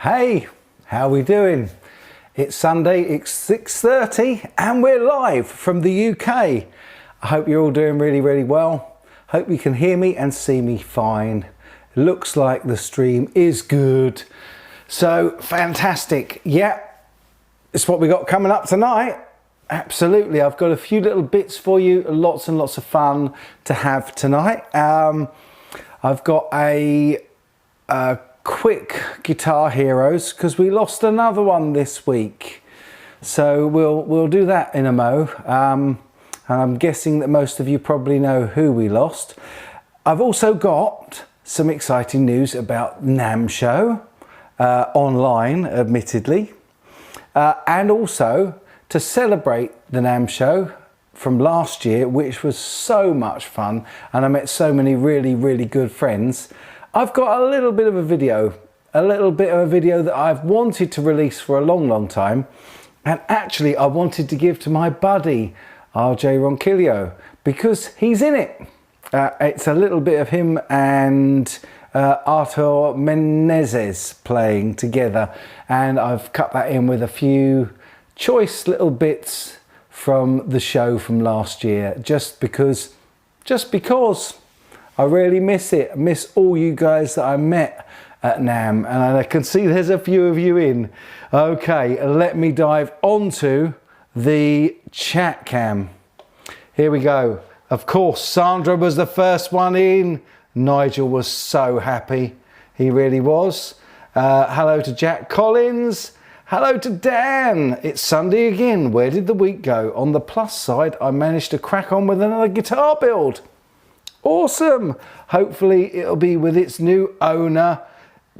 Hey, how we doing? It's Sunday, it's 6:30 and we're live from the UK. I hope you're all doing really well. Hope you can hear me and see me fine. It looks like the stream is good. So fantastic. Yeah, it's what we got coming up tonight. Absolutely. I've got a few little bits for you, lots and lots of fun to have tonight. I've got a quick Guitar Heroes because we lost another one this week, so we'll do that in a mo. And I'm guessing that most of you probably know who we lost. I've also got some exciting news about NAMM show online, admittedly, and also to celebrate the NAMM show from last year, which was so much fun, and I met so many really good friends. I've got a little bit of a video that I've wanted to release for a long time, and actually I wanted to give to my buddy RJ Ronquillo because he's in it. It's a little bit of him and Artur Menezes playing together, and I've cut that in with a few choice little bits from the show from last year, just because I really miss it. I miss all you guys that I met at NAMM, and I can see there's a few of you in. Okay, let me dive onto the chat cam. Here we go. Of course, Sandra was the first one in. Nigel was so happy. He really was. Hello to Jack Collins. Hello to Dan. It's Sunday again. Where did the week go? On the plus side, I managed to crack on with another guitar build. Awesome. Hopefully it'll be with its new owner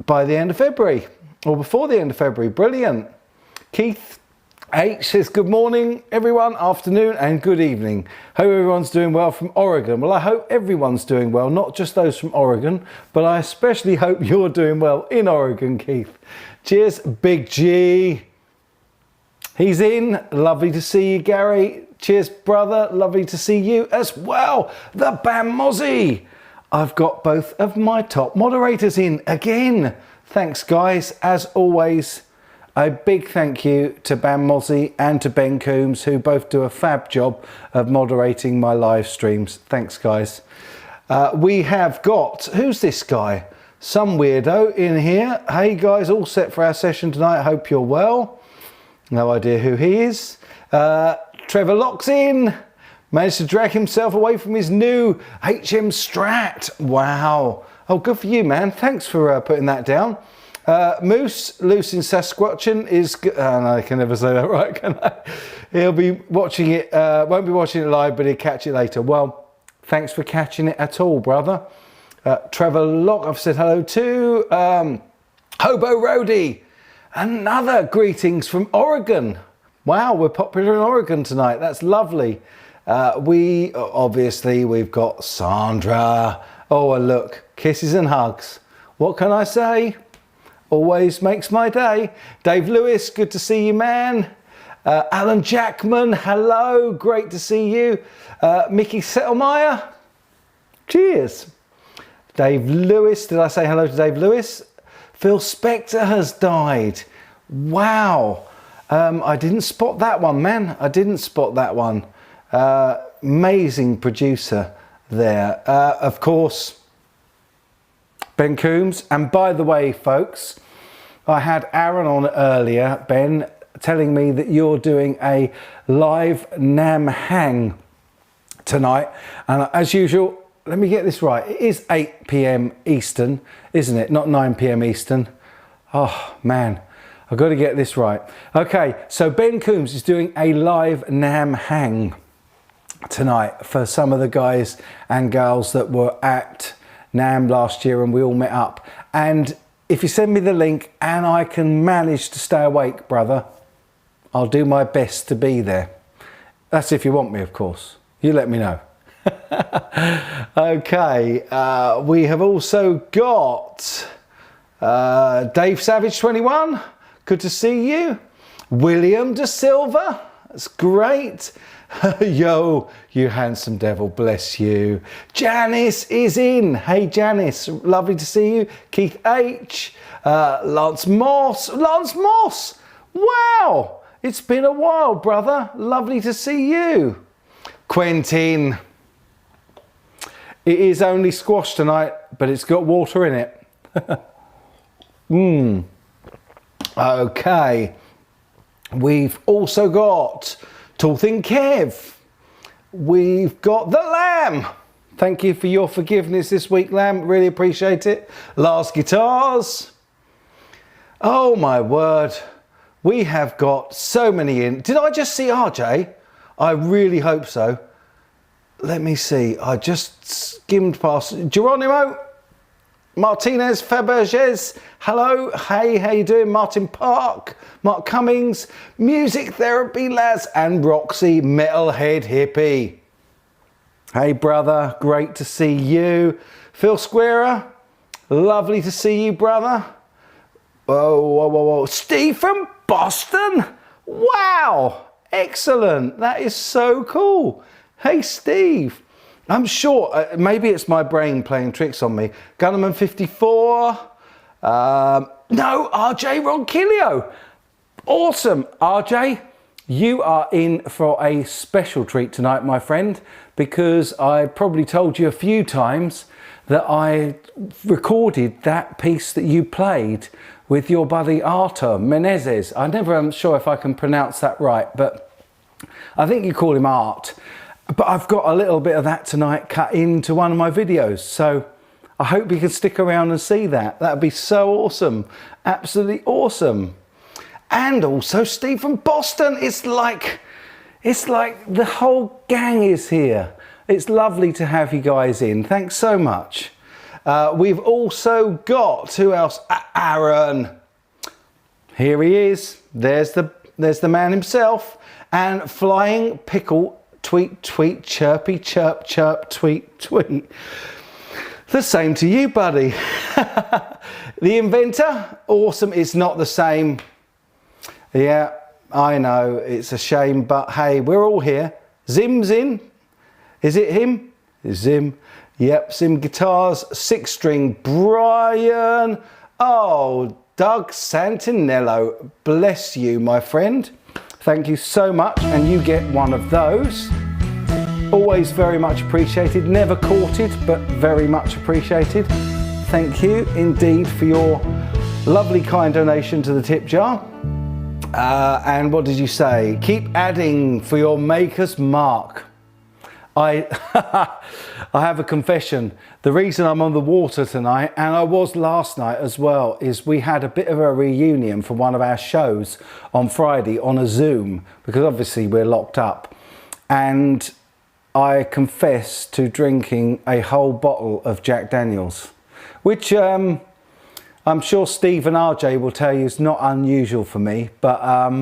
by the end of February, or before the end of February. Brilliant. Keith H says good morning everyone, afternoon and good evening. Hope everyone's doing well from Oregon. Well, I hope everyone's doing well, not just those from Oregon, but I especially hope you're doing well in Oregon, Keith. Cheers, Big G. He's in. Lovely to see you, Gary. Cheers, brother. Lovely to see you as well. The Bam Mozzie. I've got both of my top moderators in again. Thanks, guys. As always, a big thank you to Bam Mozzie and to Ben Coombs, who both do a fab job of moderating my live streams. Thanks, guys. We have got, who's this guy? Some weirdo in here. Hey, guys, all set for our session tonight. I hope you're well. No idea who he is. Trevor Locke's in. Managed to drag himself away from his new HM Strat. Wow. Oh, good for you, man. Thanks for putting that down. Moose, loose in Saskatchewan, is... Oh, no, I can never say that right, can I? He'll be watching it, won't be watching it live, but he'll catch it later. Well, thanks for catching it at all, brother. Trevor Locke, I've said hello to. Hobo Roadie. Another greetings from Oregon. Wow, we're popular in Oregon tonight. That's lovely. We've got Sandra. Oh, and look, kisses and hugs. What can I say? Always makes my day. Dave Lewis, good to see you, man. Alan Jackman, hello, great to see you. Mickey Settlemeyer, cheers. Dave Lewis, did I say hello to Dave Lewis? Phil Spector has died. Wow. I didn't spot that one, man. I didn't spot that one. Amazing producer there. Of course, Ben Coombs. And by the way, folks, I had Aaron on earlier, Ben, telling me that you're doing a live NAMM hang tonight. And as usual, let me get this right. It is 8 p.m. Eastern, isn't it? Not 9 p.m. Eastern. Oh, man. I've got to get this right. Okay, so Ben Coombs is doing a live NAMM hang tonight for some of the guys and girls that were at NAMM last year, and we all met up. And if you send me the link and I can manage to stay awake, brother, I'll do my best to be there. That's if you want me, of course. You let me know. Okay, we have also got Dave Savage 21. Good to see you. William De Silva, That's great. Yo, you handsome devil, bless you. Janice is in. Hey Janice, lovely to see you. Keith H, Lance Moss. Lance Moss, wow, it's been a while, brother. Lovely to see you. Quentin, it is only squash tonight, but it's got water in it. Okay, we've also got Tall Thin Kev. We've got the Lamb. Thank you for your forgiveness this week, Lamb. Really appreciate it. Last Guitars. Oh my word. We have got so many in. Did I just see RJ? I really hope so. Let me see. I just skimmed past. Geronimo. Martinez Faberges, hello, hey, how you doing? Martin Park, Mark Cummings, Music Therapy Lads, and Roxy Metalhead Hippie. Hey brother, great to see you. Phil Squarer, lovely to see you, brother. Whoa. Steve from Boston, wow, excellent, that is so cool. Hey Steve. I'm sure, maybe it's my brain playing tricks on me. Gunnerman 54. No, RJ Ronquillo. Awesome. RJ, you are in for a special treat tonight, my friend, because I probably told you a few times that I recorded that piece that you played with your buddy Artur Menezes. I'm sure if I can pronounce that right, but I think you call him Art. But I've got a little bit of that tonight cut into one of my videos, so I hope you can stick around and see that. That'd be so awesome, absolutely awesome. And also Steve from Boston. It's like the whole gang is here. It's lovely to have you guys in. Thanks so much. We've also got, who else? Aaron. Here he is. There's the man himself. And Flying Pickle. Tweet, tweet, chirpy, chirp, chirp, tweet, tweet. The same to you, buddy. The Inventor, awesome. It's not the same. Yeah, I know, it's a shame, but hey, we're all here. Zim's in. Is it him? Zim. Yep, Zim Guitars, 6-string Brian. Oh, Doug Santinello. Bless you, my friend. Thank you so much, and you get one of those. Always very much appreciated. Never courted, but very much appreciated. Thank you indeed for your lovely kind donation to the tip jar. And what did you say? Keep adding for your maker's mark. I have a confession. The reason I'm on the water tonight, and I was last night as well, is we had a bit of a reunion for one of our shows on Friday on a Zoom, because obviously we're locked up. And I confess to drinking a whole bottle of Jack Daniels, which I'm sure Steve and RJ will tell you is not unusual for me, but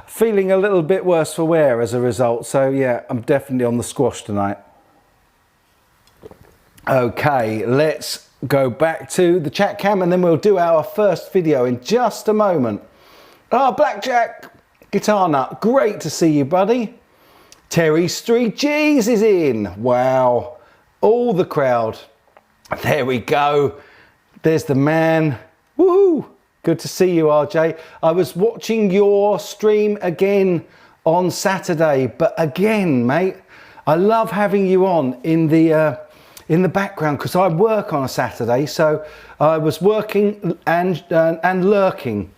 feeling a little bit worse for wear as a result. So yeah, I'm definitely on the squash tonight. Okay, let's go back to the chat cam and then we'll do our first video in just a moment. Ah, Blackjack, Guitar Nut, great to see you, buddy. Terry Street G's is in. Wow, all the crowd. There we go. There's the man. Woohoo! Good to see you, RJ. I was watching your stream again on Saturday, but again, mate, I love having you on in the background because I work on a Saturday, so I was working and lurking.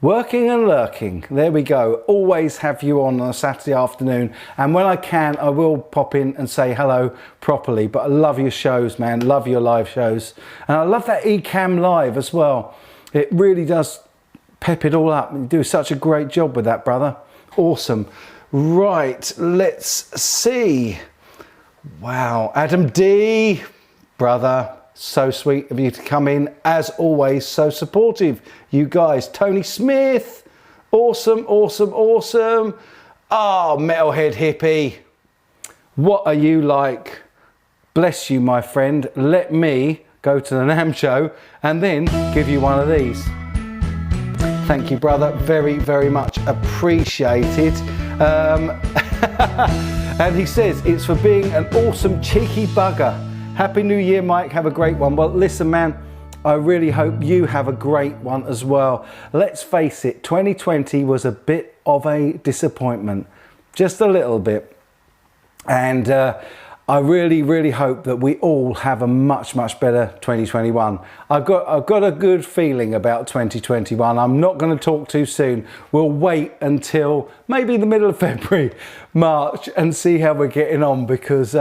Working and lurking. There we go. Always have you on a Saturday afternoon, and when I can, I will pop in and say hello properly. But I love your shows, man. Love your live shows, and I love that Ecamm Live as well. It really does pep it all up. You do such a great job with that, brother. Awesome. Right, let's see. Wow, Adam D, brother. So sweet of you to come in, as always, so supportive, you guys. Tony Smith, awesome, awesome, awesome. Oh, Metalhead Hippie, what are you like? Bless you, my friend. Let me go to the NAMM show and then give you one of these. Thank you, brother, very, very much appreciated. And he says, it's for being an awesome cheeky bugger. Happy New Year, Mike. Have a great one. Well, listen, man, I really hope you have a great one as well. Let's face it, 2020 was a bit of a disappointment, just a little bit. And I really hope that we all have a much better 2021. I've got a good feeling about 2021. I'm not going to talk too soon. We'll wait until maybe the middle of February, March, and see how we're getting on, because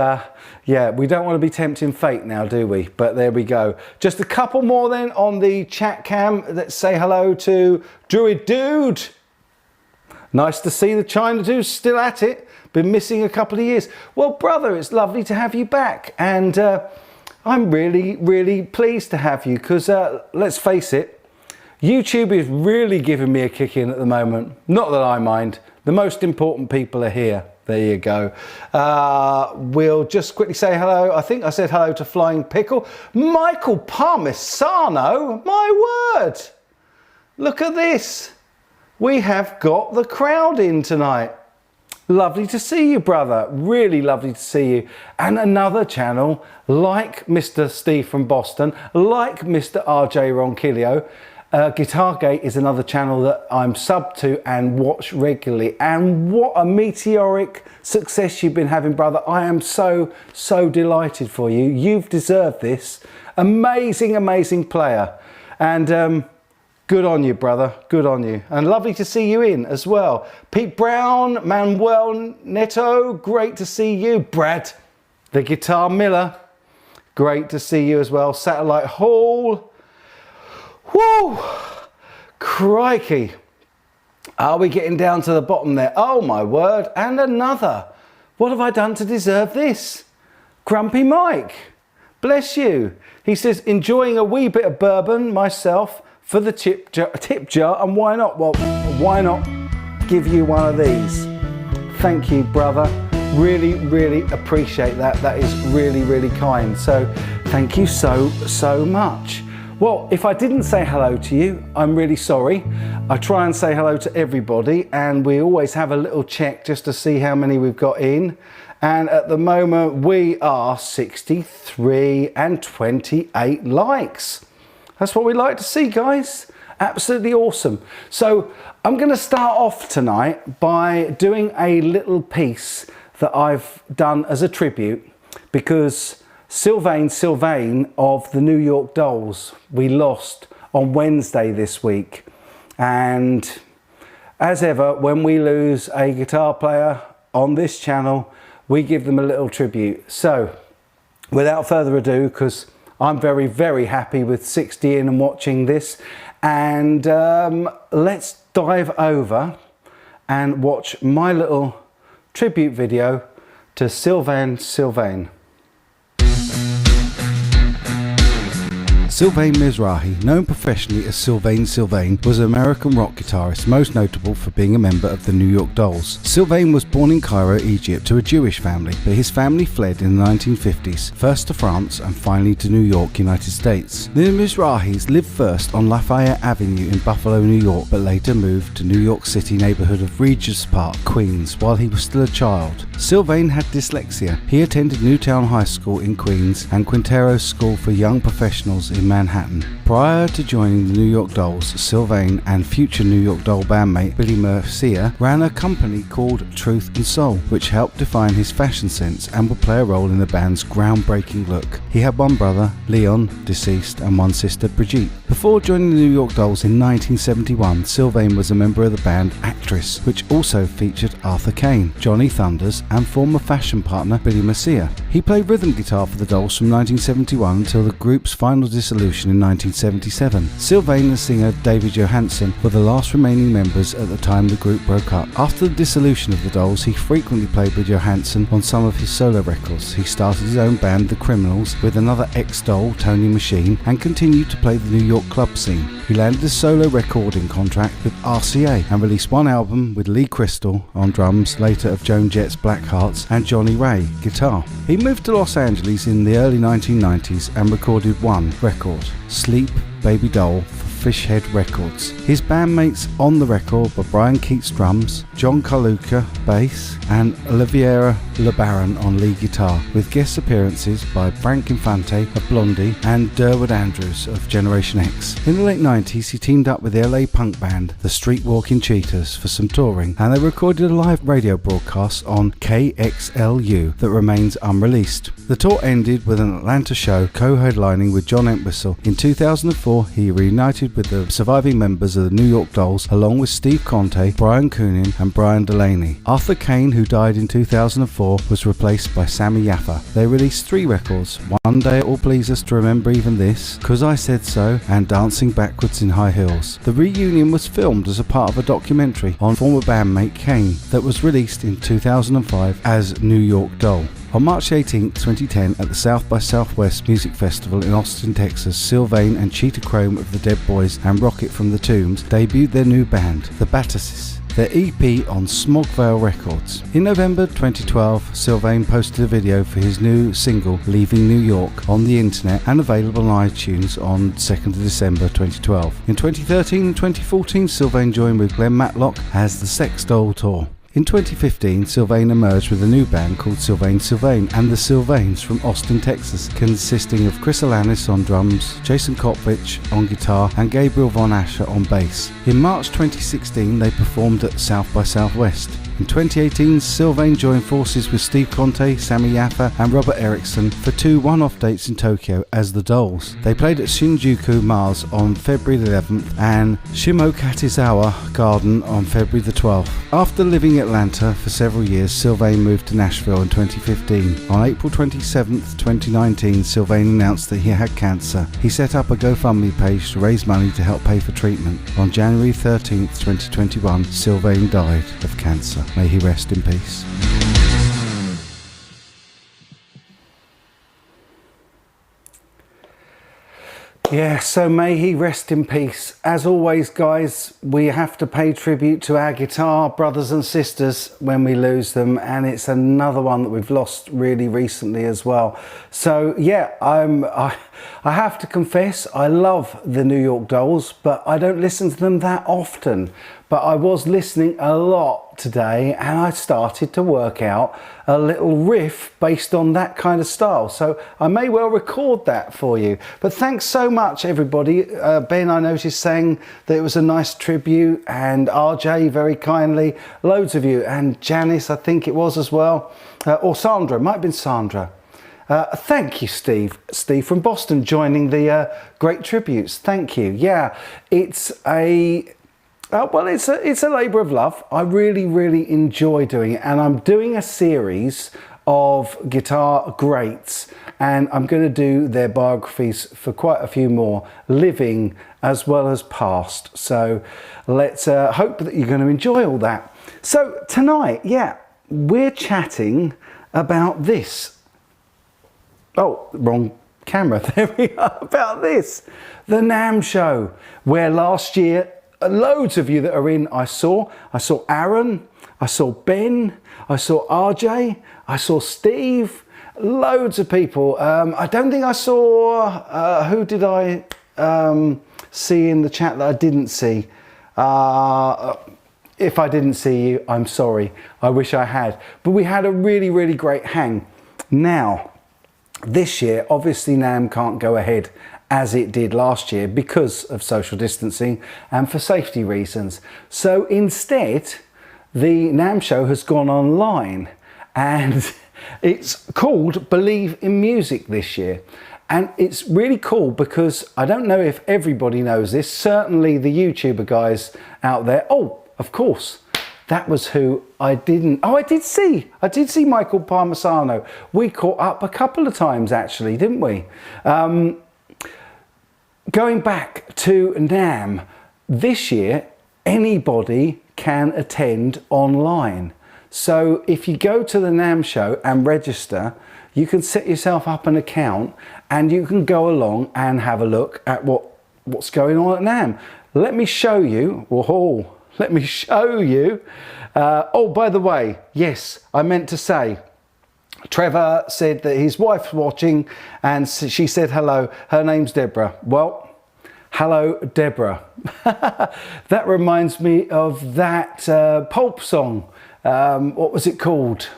yeah, we don't want to be tempting fate now, do we? But there we go. Just a couple more then on the chat cam. Let's say hello to Druid Dude. Nice to see the China Dude still at it. Been missing a couple of years. Well, brother, it's lovely to have you back. And I'm really pleased to have you, because let's face it, YouTube is really giving me a kick in at the moment. Not that I mind. The most important people are here. There you go. We'll just quickly say hello. I think I said hello to Flying Pickle. Michael Parmisano, my word. Look at this. We have got the crowd in tonight. Lovely to see you, brother. Really lovely to see you. And another channel like Mr. Steve from Boston, like Mr. RJ Ronquillo. Guitargate is another channel that I'm sub to and watch regularly. And what a meteoric success you've been having, brother. I am so delighted for you. You've deserved this. Amazing player. And good on you, brother. Good on you. And lovely to see you in as well. Pete Brown, Manuel Neto, great to see you. Brad, the Guitar Miller, great to see you as well. Satellite Hall. Woo! Crikey. Are we getting down to the bottom there? Oh my word. And another. What have I done to deserve this? Grumpy Mike. Bless you. He says, enjoying a wee bit of bourbon myself for the tip jar, and why not? Well, why not give you one of these? Thank you, brother. Really appreciate that. That is really kind. So thank you so much. Well, if I didn't say hello to you, I'm really sorry. I try and say hello to everybody, and we always have a little check just to see how many we've got in. And at the moment we are 63 and 28 likes. That's what we like to see, guys. Absolutely awesome. So I'm going to start off tonight by doing a little piece that I've done as a tribute, because Sylvain of the New York Dolls, we lost on Wednesday this week. And as ever, when we lose a guitar player on this channel, we give them a little tribute. So without further ado, because I'm very happy with 60 in and watching this, and let's dive over and watch my little tribute video to Sylvain. Sylvain Mizrahi, known professionally as Sylvain, was an American rock guitarist most notable for being a member of the New York Dolls. Sylvain was born in Cairo, Egypt to a Jewish family, but his family fled in the 1950s, first to France and finally to New York, United States. The Mizrahis lived first on Lafayette Avenue in Buffalo, New York, but later moved to New York City neighborhood of Regis Park, Queens, while he was still a child. Sylvain had dyslexia. He attended Newtown High School in Queens and Quintero School for Young Professionals in Manhattan. Prior to joining the New York Dolls, Sylvain and future New York Doll bandmate Billy Murcia ran a company called Truth and Soul, which helped define his fashion sense and would play a role in the band's groundbreaking look. He had one brother, Leon, deceased, and one sister, Brigitte. Before joining the New York Dolls in 1971, Sylvain was a member of the band Actress, which also featured Arthur Kane, Johnny Thunders, and former fashion partner Billy Murcia. He played rhythm guitar for the Dolls from 1971 until the group's final dissolution in 1977. Sylvain and singer David Johansen were the last remaining members at the time the group broke up. After the dissolution of the Dolls, he frequently played with Johansen on some of his solo records. He started his own band, The Criminals, with another ex-Doll, Tony Machine, and continued to play the New York club scene. He landed a solo recording contract with RCA and released one album with Lee Crystal on drums, later of Joan Jett's Black Hearts, and Johnny Ray, guitar. He moved to Los Angeles in the early 1990s and recorded one record, Sleep Baby Doll, for Dogfish Head Records. His bandmates on the record were Brian Keats drums, John Carlucca bass, and Oliviera LeBaron on lead guitar, with guest appearances by Frank Infante of Blondie and Derwood Andrews of Generation X. In the late 90s, he teamed up with the LA punk band The Streetwalking Cheetahs for some touring, and they recorded a live radio broadcast on KXLU that remains unreleased. The tour ended with an Atlanta show co-headlining with John Entwistle. In 2004, he reunited with the surviving members of the New York Dolls, along with Steve Conte, Brian Coonan and Brian Delaney. Arthur Kane, who died in 2004, was replaced by Sammy Yaffa. They released 3 records: One Day It Will Please Us to Remember Even This, 'Cause I Said So, and Dancing Backwards in High Heels. The reunion was filmed as a part of a documentary on former bandmate Kane that was released in 2005 as New York Doll. On March 18, 2010, at the South by Southwest Music Festival in Austin, Texas, Sylvain and Cheetah Chrome of the Dead Boys and Rocket from the Tombs debuted their new band, the Batterses, their EP on Smogvale Records. In November 2012, Sylvain posted a video for his new single, Leaving New York, on the internet and available on iTunes on 2nd of December 2012. In 2013 and 2014, Sylvain joined with Glenn Matlock as the Sex Doll Tour. In 2015, Sylvain emerged with a new band called Sylvain and the Sylvains from Austin, Texas, consisting of Chris Alanis on drums, Jason Kopvich on guitar, and Gabriel Von Asher on bass. In March 2016, they performed at South by Southwest. In 2018, Sylvain joined forces with Steve Conte, Sammy Yaffa and Robert Erickson for 2 one-off dates in Tokyo as the Dolls. They played at Shinjuku Mars on February 11th and Shimokatazawa Garden on February the 12th. After living in Atlanta for several years, Sylvain moved to Nashville in 2015. On April 27th, 2019, Sylvain announced that he had cancer. He set up a GoFundMe page to raise money to help pay for treatment. On January 13th, 2021, Sylvain died of cancer. May he rest in peace. Yeah, so may he rest in peace. As always, guys, we have to pay tribute to our guitar brothers and sisters when we lose them, and it's another one that we've lost really recently as well. So yeah, I have to confess, I love the New York Dolls, but I don't listen to them that often. But I was listening a lot today, and I started to work out a little riff based on that kind of style. So I may well record that for you. But thanks so much, everybody. Ben, I noticed, saying that it was a nice tribute, and RJ very kindly, loads of you, and Janice, I think it was as well, or Sandra, might have been Sandra. Thank you, Steve. Steve from Boston joining the great tributes. Thank you. Yeah, it's a... well, it's a labour of love. I really enjoy doing it, and I'm doing a series of guitar greats, and I'm going to do their biographies for quite a few more, living as well as past. So let's hope that you're going to enjoy all that. So tonight, yeah, we're chatting about this. Oh, wrong camera. There we are. About this, the NAMM show, where last year, loads of you that are in, I saw Aaron, I saw Ben, I saw RJ, I saw Steve, loads of people. I don't think I saw, who did I see in the chat that I didn't see? If I didn't see you, I'm sorry. I wish I had. But we had a really great hang. Now, this year, obviously NAMM can't go ahead as it did last year because of social distancing and for safety reasons. So instead, the NAMM show has gone online, and it's called Believe in Music this year. And it's really cool because I don't know if everybody knows this, certainly the YouTuber guys out there. Oh, of course, that was who I didn't... Oh, I did see Michael Parmisano. We caught up a couple of times actually, didn't we? Going back to NAMM, this year, anybody can attend online. So if you go to the NAMM show and register, you can set yourself up an account and you can go along and have a look at what's going on at NAMM. Let me show you. Whoa, let me show you. Oh, by the way, yes, I meant to say, Trevor said that his wife's watching and she said hello. Her name's Deborah. Well, Hello, Deborah. That reminds me of that Pulp song. What was it called?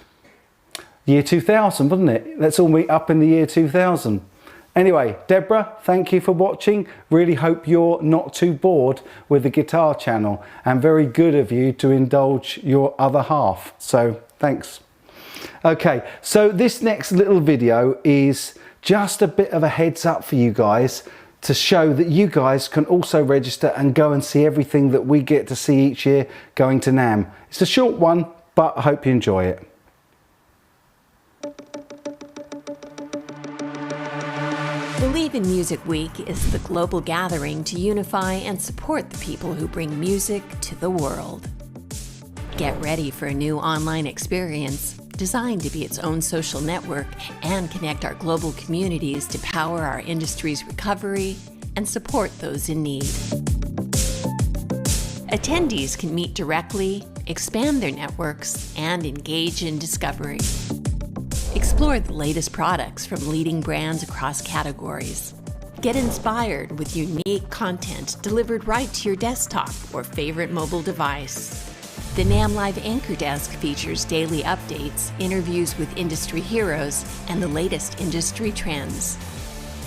Year 2000, wasn't it? Let's all meet up in the year 2000. Anyway, Deborah, thank you for watching. Really hope you're not too bored with the guitar channel, and very good of you to indulge your other half. So thanks. Okay, so this next little video is just a bit of a heads up for you guys to show that you guys can also register and go and see everything that we get to see each year going to NAMM. It's a short one, but I hope you enjoy it. Believe in Music Week is the global gathering to unify and support the people who bring music to the world. Get ready for a new online experience designed to be its own social network and connect our global communities to power our industry's recovery and support those in need. Attendees can meet directly, expand their networks, and engage in discovery. Explore the latest products from leading brands across categories. Get inspired with unique content delivered right to your desktop or favorite mobile device. The NAMM Live Anchor Desk features daily updates, interviews with industry heroes, and the latest industry trends.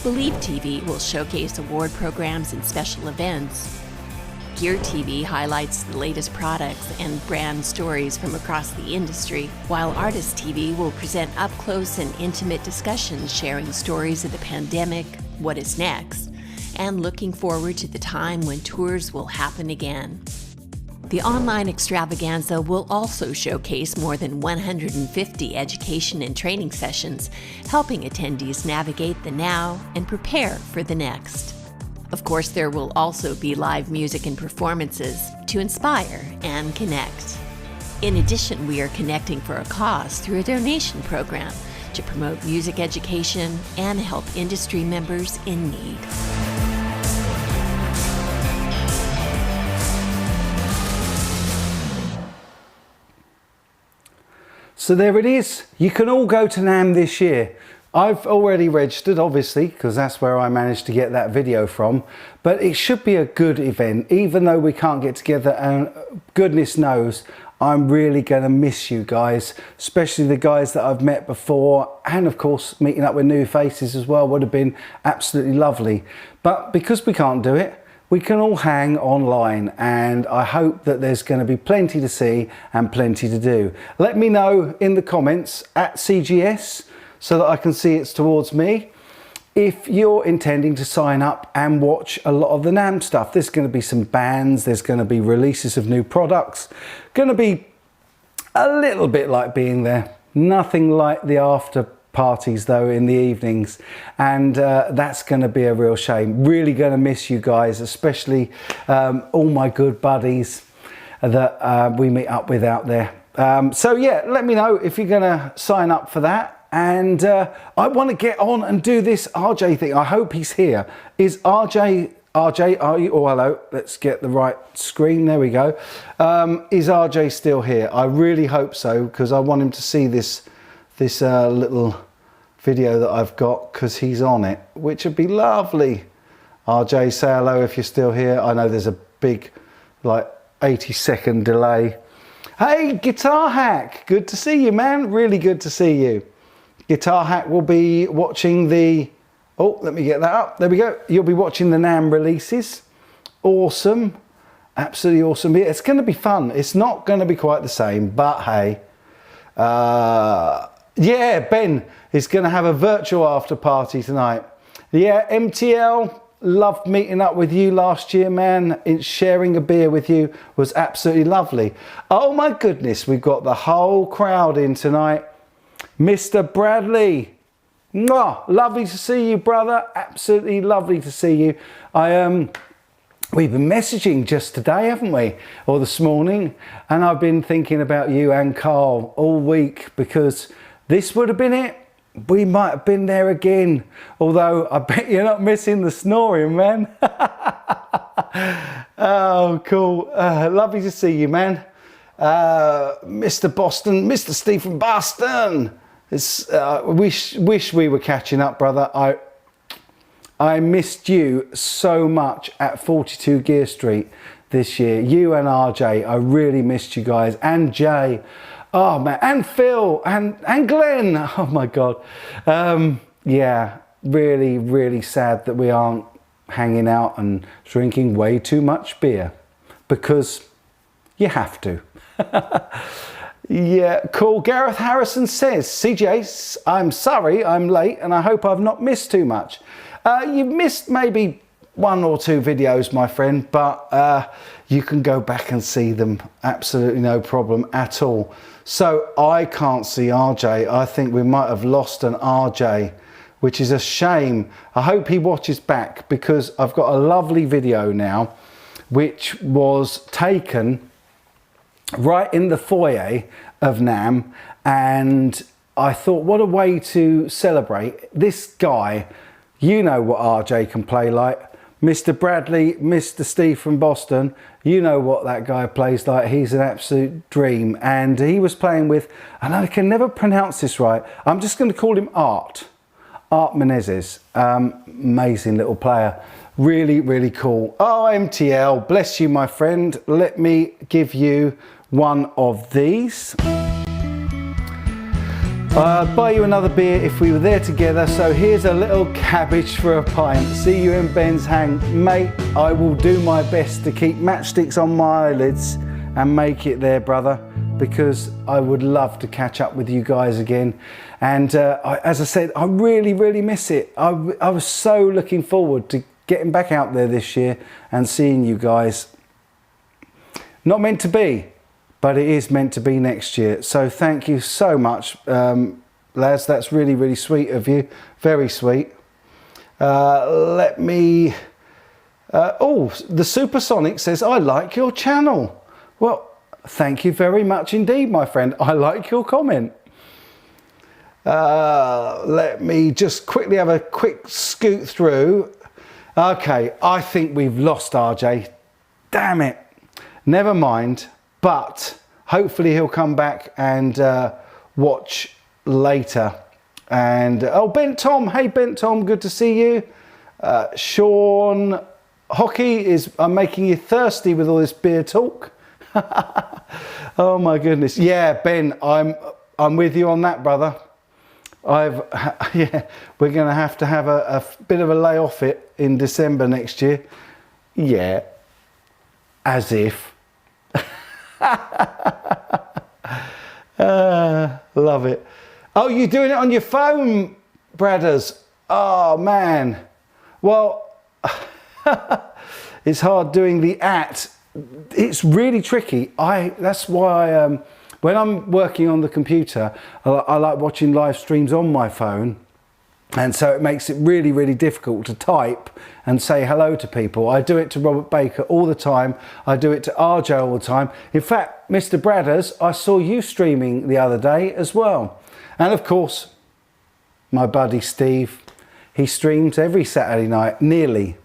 Believe TV will showcase award programs and special events. Gear TV highlights the latest products and brand stories from across the industry, while Artist TV will present up-close and intimate discussions sharing stories of the pandemic, what is next, and looking forward to the time when tours will happen again. The online extravaganza will also showcase more than 150 education and training sessions, helping attendees navigate the now and prepare for the next. Of course, there will also be live music and performances to inspire and connect. In addition, we are connecting for a cause through a donation program to promote music education and help industry members in need. So there it is. You can all go to NAMM this year. I've already registered, obviously, because that's where I managed to get that video from. But it should be a good event, even though we can't get together. And goodness knows, I'm really going to miss you guys, especially the guys that I've met before. And of course, meeting up with new faces as well would have been absolutely lovely. But because we can't do it, we can all hang online, and I hope that there's going to be plenty to see and plenty to do. Let me know in the comments at CGS so that I can see it's towards me if you're intending to sign up and watch a lot of the NAMM stuff. There's going to be some bands, there's going to be releases of new products, going to be a little bit like being there. Nothing like the after parties though in the evenings, and that's going to be a real shame. Really going to miss you guys, especially all my good buddies that we meet up with out there. So yeah, let me know if you're going to sign up for that. And I want to get on and do this RJ thing. I hope he's here. Is RJ, are you? Oh, hello. Let's get the right screen. There we go. Is RJ still here? I really hope so, because I want him to see this little video that I've got, because he's on it, which would be lovely. RJ, say hello if you're still here. I know there's a big, like, 80-second delay. Hey, Guitar Hack, good to see you, man. Really good to see you. Guitar Hack will be watching the, oh, let me get that up. There we go. You'll be watching the NAMM releases. Awesome. Absolutely awesome. It's going to be fun. It's not going to be quite the same, but hey. Yeah, Ben is going to have a virtual after party tonight. Yeah, MTL, loved meeting up with you last year, man. Sharing a beer with you was absolutely lovely. Oh my goodness, we've got the whole crowd in tonight. Mr. Bradley, mwah, lovely to see you, brother. Absolutely lovely to see you. We've been messaging just today, haven't we? Or this morning. And I've been thinking about you and Carl all week, because this would have been it. We might have been there again. Although I bet you're not missing the snoring, man. Oh, cool. Lovely to see you, man. Mr. Boston, Mr. Stephen Boston. Wish we were catching up, brother. I missed you so much at 42 Gear Street this year. You and RJ, I really missed you guys. And Jay, oh man, and Phil, and Glenn, oh my God. Yeah, really, really sad that we aren't hanging out and drinking way too much beer, because you have to. Yeah, cool. Gareth Harrison says, CJ, I'm sorry I'm late and I hope I've not missed too much. You've missed maybe 1 or 2 videos, my friend, but you can go back and see them. Absolutely no problem at all. So I can't see RJ. I think we might have lost an RJ, which is a shame. I hope he watches back, because I've got a lovely video now which was taken right in the foyer of NAMM, and I thought, what a way to celebrate. This guy, you know what RJ can play like. Mr. Bradley, Mr. Steve from Boston, you know what that guy plays like. He's an absolute dream. And he was playing with, and I can never pronounce this right, I'm just going to call him Art Menezes. Amazing little player. Really, really cool. Oh, MTL, bless you, my friend. Let me give you one of these. I'd buy you another beer if we were there together. So here's a little cabbage for a pint. See you in Ben's Hang. Mate, I will do my best to keep matchsticks on my eyelids and make it there, brother, because I would love to catch up with you guys again. And as I said, I really, really miss it. I was so looking forward to getting back out there this year and seeing you guys. Not meant to be, but it is meant to be next year. So thank you so much, lads. That's really, really sweet of you. Very sweet. Let me... oh, the Supersonic says, I like your channel. Well, thank you very much indeed, my friend. I like your comment. Let me just quickly have a quick scoot through. Okay, I think we've lost RJ. Damn it. Never mind. But hopefully he'll come back and watch later. And oh, Bent Tom, hey Bent Tom, good to see you. Sean Hockey is making you thirsty with all this beer talk. Oh my goodness, yeah, Ben, I'm with you on that, brother. Yeah, we're going to have a bit of a lay off it in December next year. Yeah, as if. Love it. Oh, you're doing it on your phone, Bradders. Oh man. Well, it's hard doing the at. It's really tricky. That's why when I'm working on the computer, I like watching live streams on my phone. And so it makes it really, really difficult to type and say hello to people. I do it to Robert Baker all the time. I do it to RJ all the time. In fact, Mr. Bradders, I saw you streaming the other day as well. And of course, my buddy Steve, he streams every Saturday night, nearly.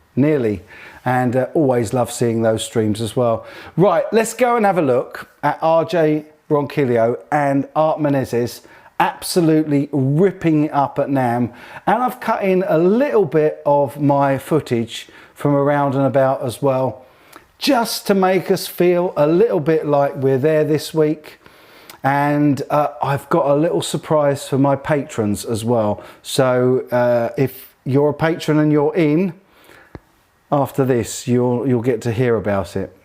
And always love seeing those streams as well. Right, let's go and have a look at RJ Ronquillo and Art Menezes. Absolutely ripping it up at NAMM, and I've cut in a little bit of my footage from around and about as well, just to make us feel a little bit like we're there this week. And I've got a little surprise for my patrons as well. So if you're a patron and you're in, after this you'll get to hear about it.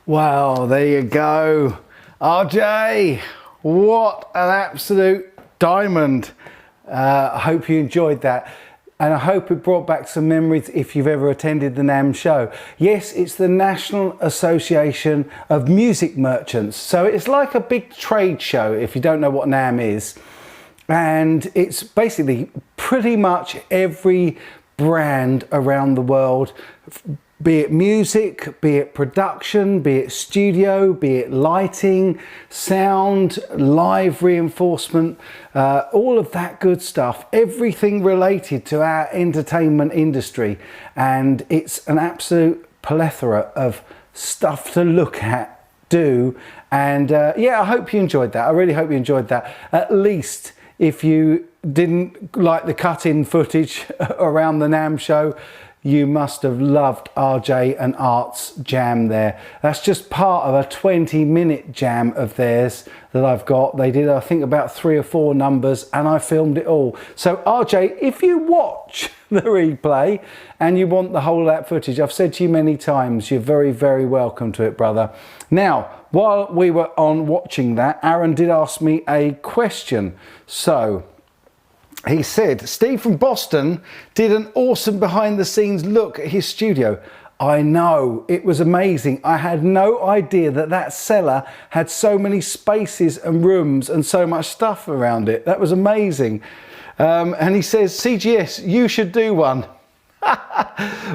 Wow, there you go. RJ, what an absolute diamond. I hope you enjoyed that. And I hope it brought back some memories if you've ever attended the NAMM show. Yes, it's the National Association of Music Merchants. So it's like a big trade show, if you don't know what NAMM is. And it's basically pretty much every brand around the world, be it music, be it production, be it studio, be it lighting, sound, live reinforcement, all of that good stuff, everything related to our entertainment industry. And it's an absolute plethora of stuff to look at, do, and yeah, I hope you enjoyed that. I really hope you enjoyed that. At least if you didn't like the cut-in footage around the NAMM show, you must have loved RJ and Art's jam there. That's just part of a 20-minute jam of theirs that I've got. They did, I think, about 3 or 4 numbers, and I filmed it all. So RJ, if you watch the replay and you want the whole of that footage, I've said to you many times, you're very, very welcome to it, brother. Now, while we were on watching that, Aaron did ask me a question. So he said, Steve from Boston did an awesome behind the scenes look at his studio. I know, it was amazing. I had no idea that that cellar had so many spaces and rooms and so much stuff around it. That was amazing. And he says, CGS, you should do one.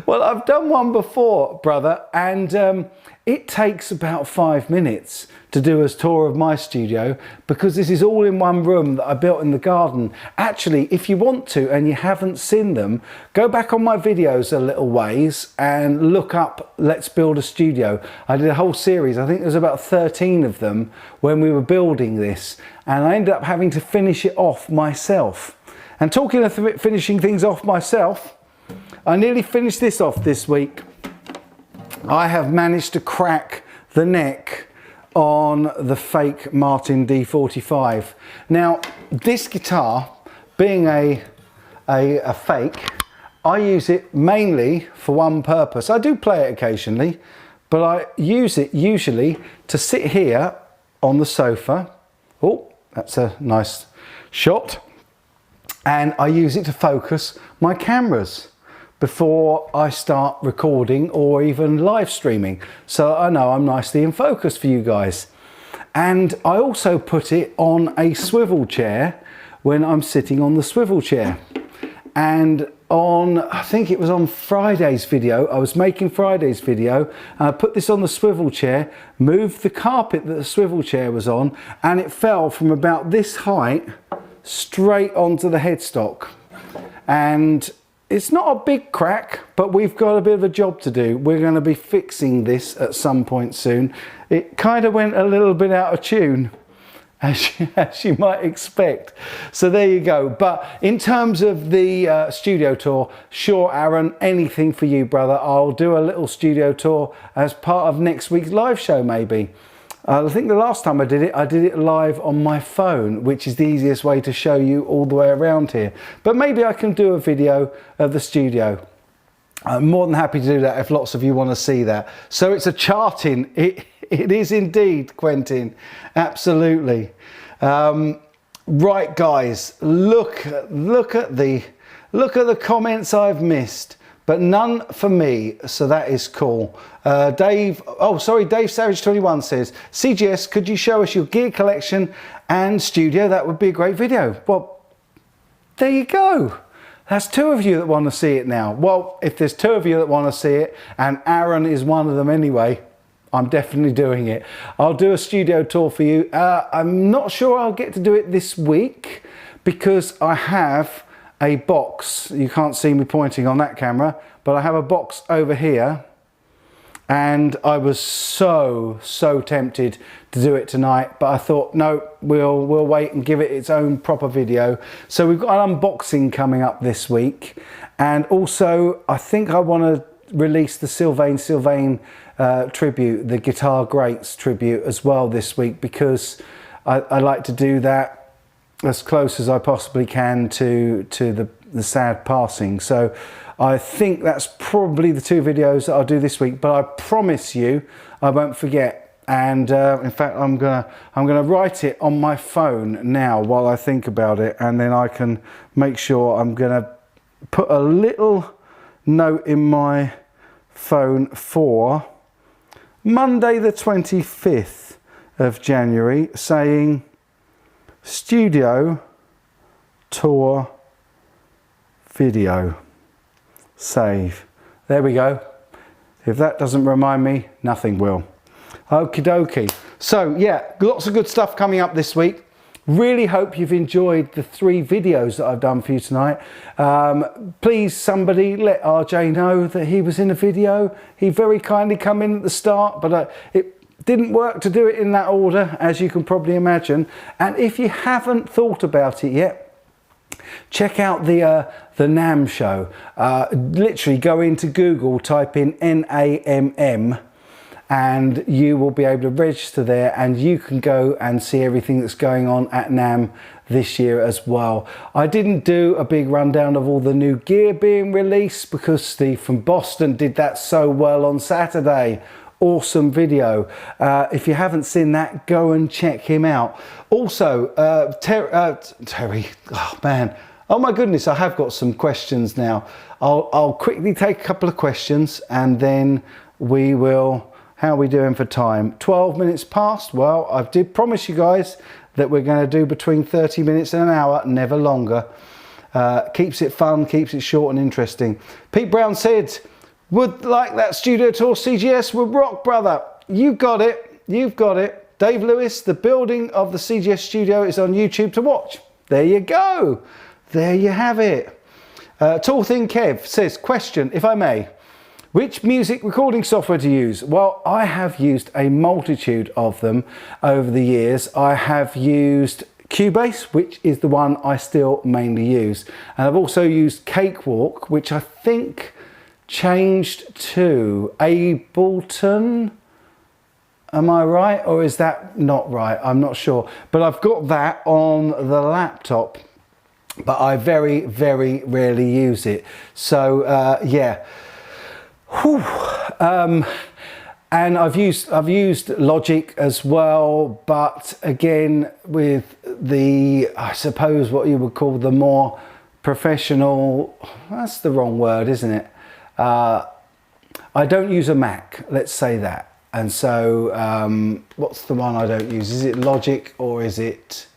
Well, I've done one before, brother, and it takes about 5 minutes to do a tour of my studio because this is all in one room that I built in the garden. Actually, if you want to and you haven't seen them, go back on my videos a little ways and look up Let's Build a Studio. I did a whole series, I think there's about 13 of them when we were building this, and I ended up having to finish it off myself. And talking of finishing things off myself, I nearly finished this off this week. I have managed to crack the neck on the fake Martin D45. Now, this guitar, being a fake, I use it mainly for one purpose. I do play it occasionally, but I use it usually to sit here on the sofa. Oh, that's a nice shot. And I use it to focus my cameras before I start recording or even live streaming, so I know I'm nicely in focus for you guys. And I also put it on a swivel chair when I'm sitting on the swivel chair. And on, I think it was on Friday's video, I was making Friday's video, and I put this on the swivel chair, moved the carpet that the swivel chair was on, and it fell from about this height straight onto the headstock. And it's not a big crack, but we've got a bit of a job to do. We're going to be fixing this at some point soon. It kind of went a little bit out of tune, as you might expect. So there you go. But in terms of the studio tour, sure, Aaron, anything for you, brother. I'll do a little studio tour as part of next week's live show, maybe. I think the last time I did it live on my phone, which is the easiest way to show you all the way around here. But maybe I can do a video of the studio. I'm more than happy to do that if lots of you want to see that. So it's a charting. It is indeed, Quentin. Absolutely. Right, guys, look at the comments I've missed. But none for me, so that is cool. Dave Savage 21 says, CGS, could you show us your gear collection and studio? That would be a great video. Well, there you go. That's 2 of you that want to see it now. Well, if there's 2 of you that want to see it, and Aaron is one of them anyway, I'm definitely doing it. I'll do a studio tour for you. I'm not sure I'll get to do it this week because I have a box. You can't see me pointing on that camera, but I have a box over here, and I was so tempted to do it tonight, but I thought no, we'll wait and give it its own proper video. So we've got an unboxing coming up this week, and also I think I want to release the Sylvain tribute, the Guitar Greats tribute as well this week, because I like to do that as close as I possibly can to the sad passing. So I think that's probably the 2 videos that I'll do this week, but I promise you I won't forget. And in fact, I'm gonna write it on my phone now while I think about it, and then I can make sure I'm gonna put a little note in my phone for Monday the 25th of January saying studio tour video. Save. There we go. If that doesn't remind me, nothing will. Okie dokie. So yeah, lots of good stuff coming up this week. Really hope you've enjoyed the 3 videos that I've done for you tonight. Please somebody let RJ know that he was in a video. He very kindly come in at the start, but it didn't work to do it in that order, as you can probably imagine. And if you haven't thought about it yet, check out the NAMM show. Literally go into Google, type in NAMM, and you will be able to register there, and you can go and see everything that's going on at NAMM this year as well. I didn't do a big rundown of all the new gear being released because Steve from Boston did that so well on Saturday. Awesome video. If you haven't seen that, go and check him out. Also, Terry, oh man, oh my goodness, I have got some questions now. I'll quickly take a couple of questions and then we will, how are we doing for time? 12 minutes past. Well, I did promise you guys that we're going to do between 30 minutes and an hour, never longer. Keeps it fun, keeps it short and interesting. Pete Brown said, would like that studio tour CGS would rock, brother. You've got it. You've got it. Dave Lewis, the building of the CGS studio is on YouTube to watch. There you go. There you have it. Tall Thin Kev says, question, if I may, which music recording software to use? Well, I have used a multitude of them over the years. I have used Cubase, which is the one I still mainly use. And I've also used Cakewalk, which I think changed to Ableton. Am I right? Or is that not right? I'm not sure. But I've got that on the laptop, but I very, very rarely use it. So yeah. Whew. And I've used Logic as well, but again with the, I suppose what you would call the more professional, that's the wrong word, isn't it? I don't use a Mac, let's say that. And so what's the one I don't use? Is it Logic or is it,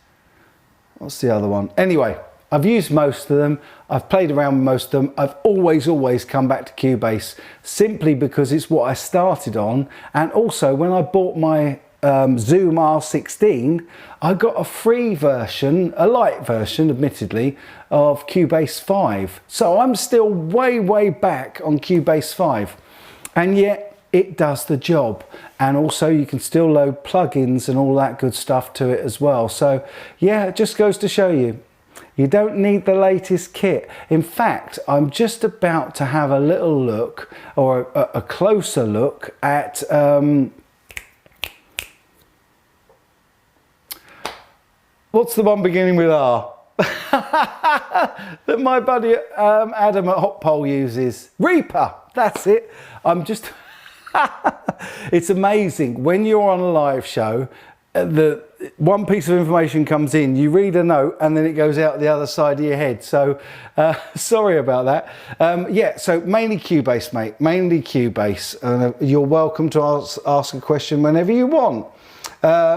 what's the other one? Anyway, I've used most of them. I've played around with most of them. I've always come back to Cubase simply because it's what I started on. And also when I bought my Zoom R16, I got a free version, a light version admittedly, of Cubase 5. So I'm still way back on Cubase 5. And yet it does the job. And also you can still load plugins and all that good stuff to it as well. So yeah, it just goes to show you, you don't need the latest kit. In fact, I'm just about to have a little look, or a closer look at what's the one beginning with R? That my buddy Adam at Hot Pole uses. Reaper, that's it. I'm just, it's amazing when you're on a live show, the one piece of information comes in, you read a note and then it goes out the other side of your head. So sorry about that. Yeah, so mainly Cubase, mate, mainly Cubase. You're welcome to ask a question whenever you want.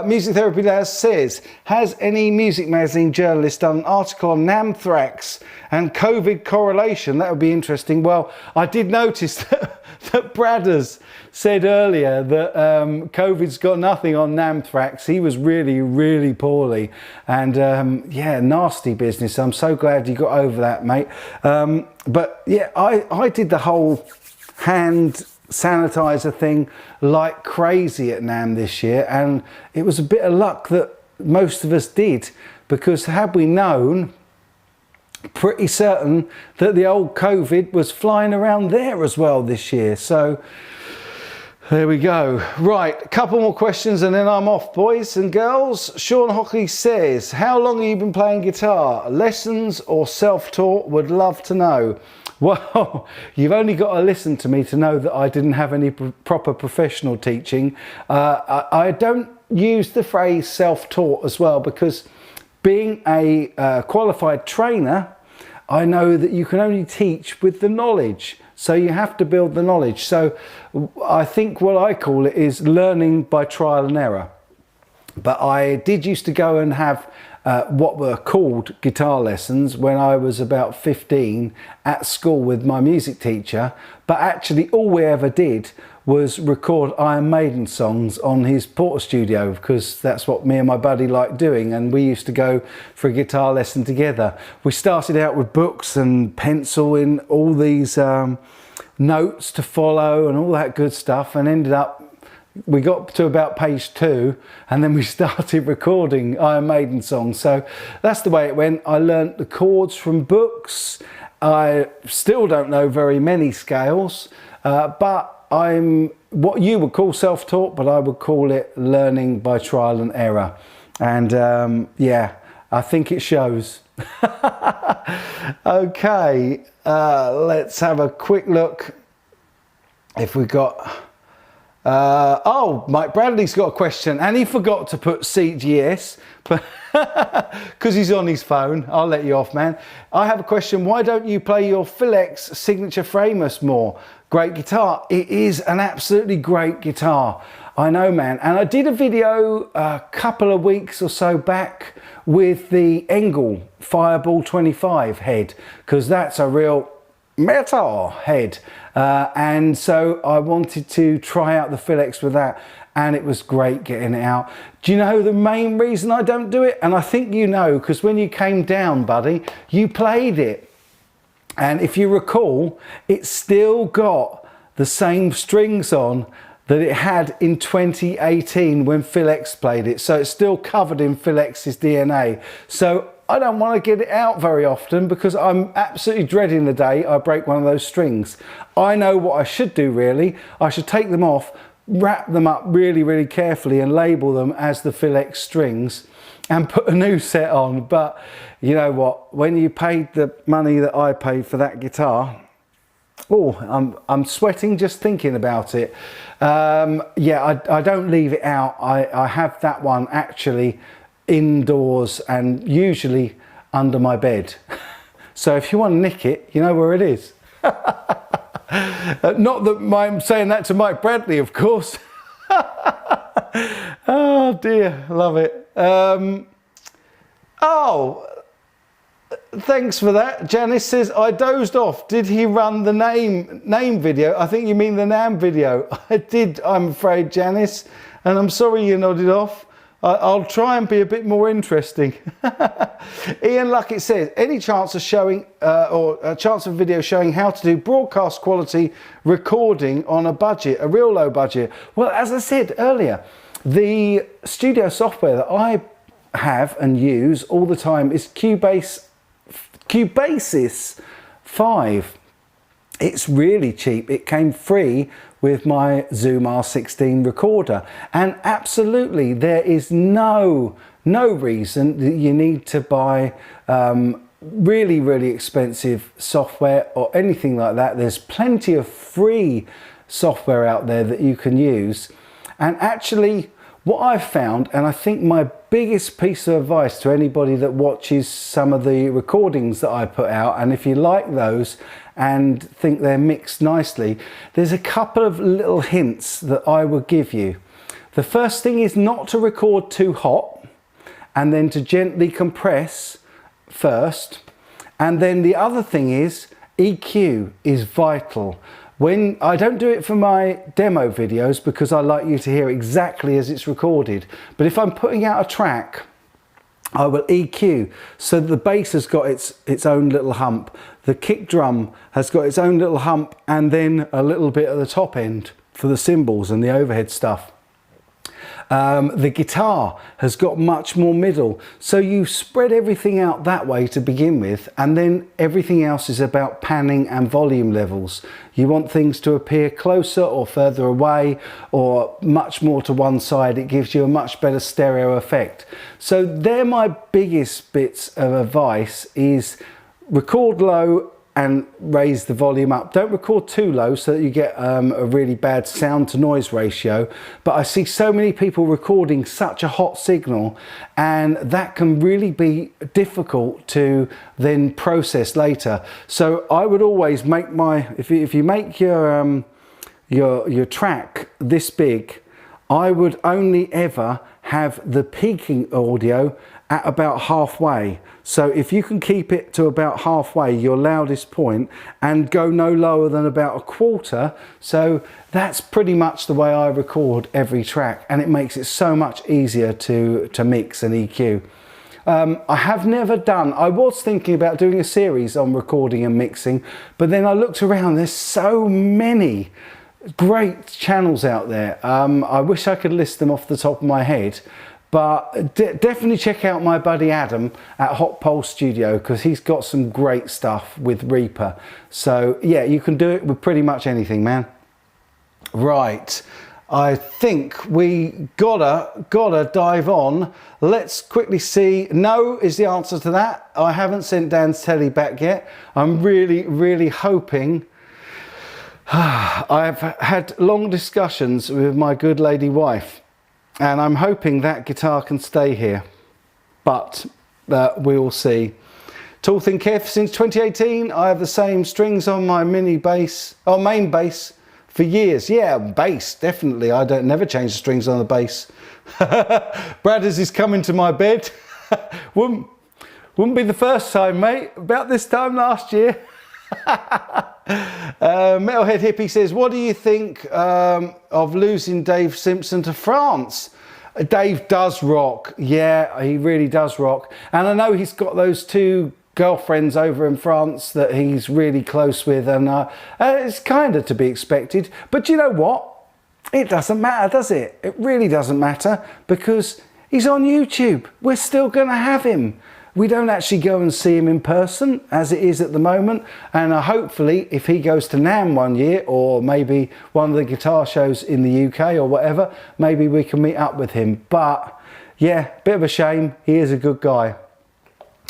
Music Therapy Laz says, has any music magazine journalist done an article on NAMM and COVID correlation? That would be interesting. Well, I did notice that Bradders said earlier that COVID's got nothing on NAMM. He was really poorly, and yeah, nasty business. I'm so glad you got over that, mate. But yeah, I did the whole hand sanitizer thing like crazy at NAMM this year, and it was a bit of luck that most of us did, because had we known, pretty certain that the old COVID was flying around there as well this year. So There we go. Right, a couple more questions and then I'm off, boys and girls. Sean Hockley says, how long have you been playing guitar? Lessons or self-taught? Would love to know. Well, you've only got to listen to me to know that I didn't have any proper professional teaching. I don't use the phrase self-taught as well, because being a qualified trainer, I know that you can only teach with the knowledge. So you have to build the knowledge. So I think what I call it is learning by trial and error. But I did used to go and have what were called guitar lessons when I was about 15 at school with my music teacher. But actually all we ever did was record Iron Maiden songs on his Portastudio, because that's what me and my buddy liked doing, and we used to go for a guitar lesson together. We started out with books and pencil in all these notes to follow and all that good stuff, and ended up, we got to about page 2 and then we started recording Iron Maiden songs. So that's the way it went. I learnt the chords from books. I still don't know very many scales, but I'm what you would call self-taught, but I would call it learning by trial and error. And yeah, I think it shows. Okay, let's have a quick look if we got... oh, Mike Bradley's got a question, and he forgot to put CGS, but because he's on his phone. I'll let you off, man. I have a question. Why don't you play your Philx Signature Framus more? Great guitar. It is an absolutely great guitar. I know, man. And I did a video a couple of weeks or so back with the Engel Fireball 25 head, because that's a real metal head. And so I wanted to try out the Philx with that, and it was great getting it out. Do you know the main reason I don't do it? And I think you know, because when you came down, buddy, you played it. And if you recall, it's still got the same strings on that it had in 2018 when Philx played it. So it's still covered in Philx's DNA. So I don't want to get it out very often, because I'm absolutely dreading the day I break one of those strings. I know what I should do really. I should take them off, wrap them up really, really carefully and label them as the Philx strings and put a new set on. But you know what, when you paid the money that I paid for that guitar, oh, I'm sweating just thinking about it. Yeah, I don't leave it out. I have that one actually indoors and usually under my bed. So if you want to nick it, you know where it is. Not that I'm saying that to Mike Bradley, of course. Oh dear, love it. Oh, thanks for that. Janice says, I dozed off. Did he run the name video? I think you mean the NAMM video. I did, I'm afraid, Janice, and I'm sorry you nodded off. I'll try and be a bit more interesting. Ian Luckett says, any chance of showing or a chance of video showing how to do broadcast quality recording on a budget, a real low budget? Well, as I said earlier, the studio software that I have and use all the time is Cubasis 5. It's really cheap. It came free with my Zoom R16 recorder, and absolutely there is no reason that you need to buy really expensive software or anything like that. There's plenty of free software out there that you can use. And actually what I've found, and I think my biggest piece of advice to anybody that watches some of the recordings that I put out, and if you like those and think they're mixed nicely, there's a couple of little hints that I will give you. The first thing is not to record too hot, and then to gently compress first. And then the other thing is EQ is vital. When I don't do it for my demo videos, because I like you to hear exactly as it's recorded, but if I'm putting out a track, I will EQ so that the bass has got its own little hump, the kick drum has got its own little hump, and then a little bit at the top end for the cymbals and the overhead stuff. The guitar has got much more middle. So you spread everything out that way to begin with, and then everything else is about panning and volume levels. You want things to appear closer or further away or much more to one side. It gives you a much better stereo effect. So they're my biggest bits of advice: is record low and raise the volume up. Don't record too low so that you get a really bad sound to noise ratio. But I see so many people recording such a hot signal, and that can really be difficult to then process later. So I would always make if you make your track this big, I would only ever have the peaking audio at about halfway. So if you can keep it to about halfway, your loudest point, and go no lower than about a quarter, so that's pretty much the way I record every track, and it makes it so much easier to mix and EQ. I have never done, I was thinking about doing a series on recording and mixing, but then I looked around, there's so many great channels out there. I wish I could list them off the top of my head, but definitely check out my buddy Adam at Hot Pole Studio, because he's got some great stuff with Reaper. So yeah, you can do it with pretty much anything, man. Right, I think we gotta dive on. Let's quickly see. No is the answer to that. I haven't sent Dan's telly back yet. I'm really hoping. I've had long discussions with my good lady wife, and I'm hoping that guitar can stay here, but we will see. Tall Thin Kev, since 2018 I have the same strings on my main bass for years. Yeah, bass, definitely. I don't never change the strings on the bass. Bradders is coming to my bed. wouldn't be the first time, mate. About this time last year. Metalhead Hippie says, what do you think of losing Dave Simpson to France? Dave does rock. Yeah, he really does rock. And I know he's got those two girlfriends over in France that he's really close with, and it's kind of to be expected. But you know what? It doesn't matter, does it? It really doesn't matter, because he's on YouTube. We're still going to have him. We don't actually go and see him in person as it is at the moment, and hopefully if he goes to NAMM one year, or maybe one of the guitar shows in the UK or whatever, maybe we can meet up with him. But yeah, bit of a shame. He is a good guy.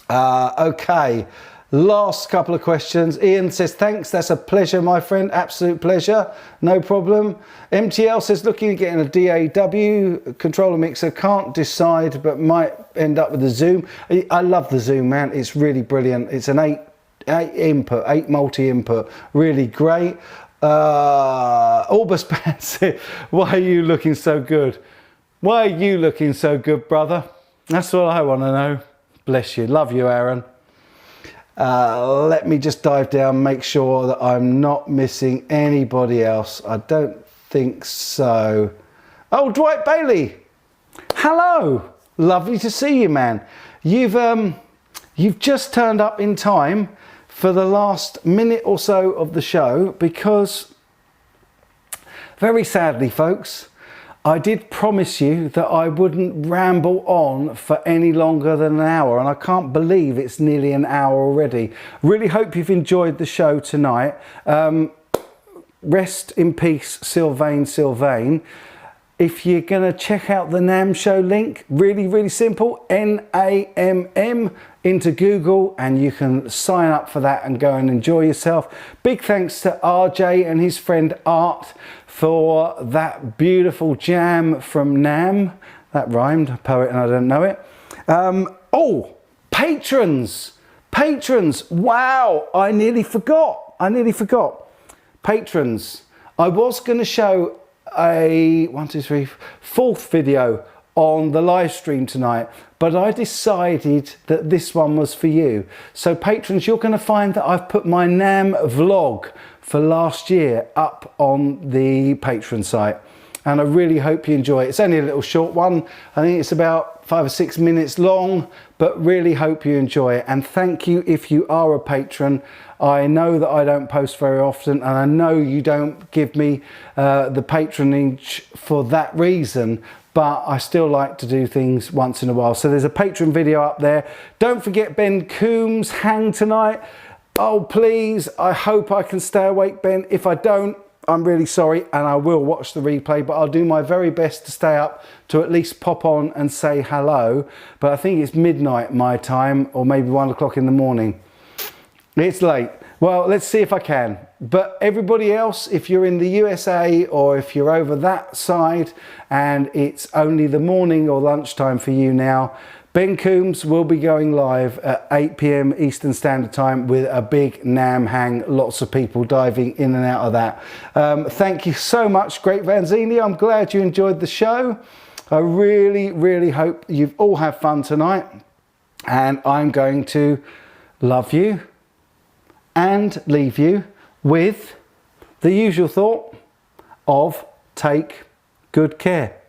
Okay, last couple of questions. Ian says, thanks, that's a pleasure, my friend, absolute pleasure, no problem. MTL says, looking at getting a DAW controller mixer, can't decide, but might end up with the Zoom. I love the Zoom, man, it's really brilliant. It's an 8 multi-input, really great. Orbus Pansy, why are you looking so good? Why are you looking so good, brother? That's what I want to know. Bless you. Love you, Aaron. Let me just dive down, make sure that I'm not missing anybody else. I don't think so. Oh, Dwight Bailey. Hello. Lovely to see you, man. You've just turned up in time for the last minute or so of the show, because very sadly, folks, I did promise you that I wouldn't ramble on for any longer than an hour, and I can't believe it's nearly an hour already. Really hope you've enjoyed the show tonight. Rest in peace, Sylvain. If you're going to check out the NAMM show link, really simple, NAMM into Google, and you can sign up for that and go and enjoy yourself. Big thanks to RJ and his friend Art for that beautiful jam from NAMM. That rhymed, a poet and I don't know it. Oh, patrons. Wow, I nearly forgot. Patrons. I was going to show a 4th video on the live stream tonight, but I decided that this one was for you. So patrons, you're going to find that I've put my NAMM vlog for last year up on the Patreon site, and I really hope you enjoy it. It's only a little short one. I think it's about 5 or 6 minutes long, but really hope you enjoy it. And thank you if you are a patron. I know that I don't post very often, and I know you don't give me the patronage for that reason, but I still like to do things once in a while. So there's a Patreon video up there. Don't forget Ben Coombs' hang tonight. Oh, please, I hope I can stay awake, Ben. If I don't, I'm really sorry, and I will watch the replay, but I'll do my very best to stay up to at least pop on and say hello. But I think it's midnight my time, or maybe 1 o'clock in the morning. It's late. Well, let's see if I can. But everybody else, if you're in the USA or if you're over that side and it's only the morning or lunchtime for you now, Ben Coombs will be going live at 8 p.m. Eastern Standard Time with a big NAMM hang. Lots of people diving in and out of that. Thank you so much, Great Vanzini. I'm glad you enjoyed the show. I really, really hope you've all had fun tonight. And I'm going to love you and leave you with the usual thought of take good care.